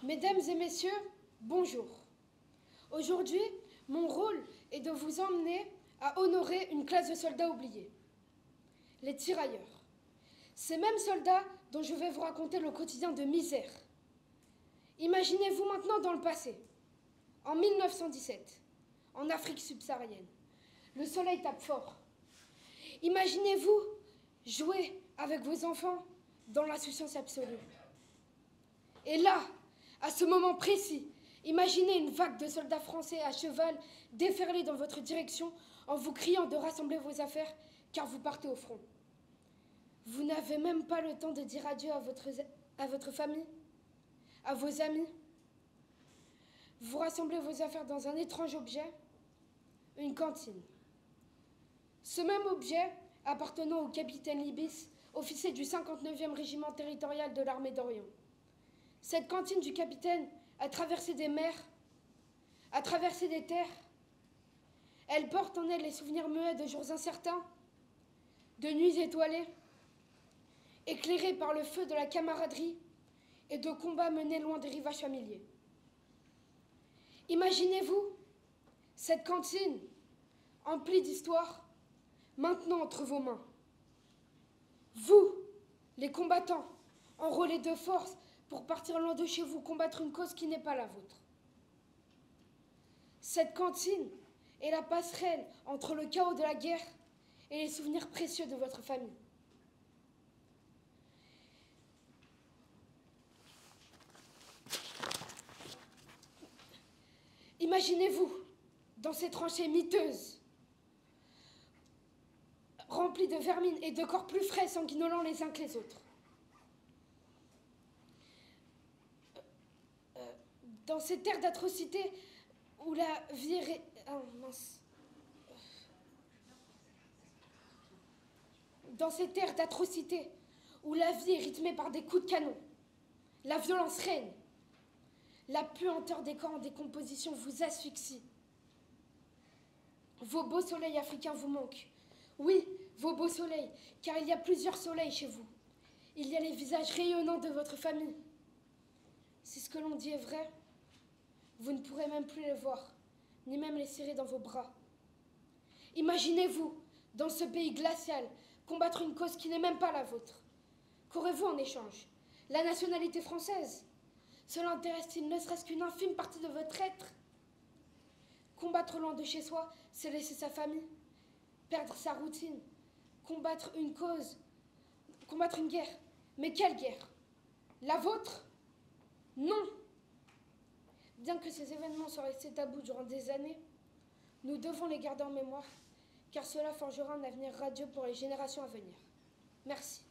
Mesdames et messieurs, bonjour. Aujourd'hui, mon rôle est de vous emmener à honorer une classe de soldats oubliés, les tirailleurs. Ces mêmes soldats dont je vais vous raconter le quotidien de misère. Imaginez-vous maintenant dans le passé, en 1917, en Afrique subsaharienne. Le soleil tape fort. Imaginez-vous jouer avec vos enfants dans l'insouciance absolue. Et là, à ce moment précis, imaginez une vague de soldats français à cheval déferler dans votre direction en vous criant de rassembler vos affaires car vous partez au front. Vous n'avez même pas le temps de dire adieu à votre famille, à vos amis. Vous rassemblez vos affaires dans un étrange objet, une cantine. Ce même objet, appartenant au capitaine Libis, officier du 59e régiment territorial de l'armée d'Orient. Cette cantine du capitaine a traversé des mers, a traversé des terres. Elle porte en elle les souvenirs muets de jours incertains, de nuits étoilées, éclairées par le feu de la camaraderie et de combats menés loin des rivages familiers. Imaginez-vous cette cantine, emplie d'histoire, maintenant entre vos mains. Vous, les combattants, enrôlés de force pour partir loin de chez vous, combattre une cause qui n'est pas la vôtre. Cette cantine est la passerelle entre le chaos de la guerre et les souvenirs précieux de votre famille. Imaginez-vous dans ces tranchées miteuses, remplies de vermine et de corps plus frais sanguinolents les uns que les autres. Dans ces terres d'atrocités où la vie est... Oh, mince. Dans ces terres d'atrocités où la vie est rythmée par des coups de canon, la violence règne. La puanteur des corps en décomposition vous asphyxie. Vos beaux soleils africains vous manquent. Oui, vos beaux soleils, car il y a plusieurs soleils chez vous. Il y a les visages rayonnants de votre famille. Si ce que l'on dit est vrai, vous ne pourrez même plus les voir, ni même les serrer dans vos bras. Imaginez-vous, dans ce pays glacial, combattre une cause qui n'est même pas la vôtre. Qu'aurez-vous en échange? La nationalité française? Cela intéresse-t-il ne serait-ce qu'une infime partie de votre être? Combattre loin de chez soi, c'est laisser sa famille, perdre sa routine, combattre une cause, combattre une guerre. Mais quelle guerre? La vôtre? Non. Bien que ces événements soient restés tabous durant des années, nous devons les garder en mémoire, car cela forgera un avenir radieux pour les générations à venir. Merci.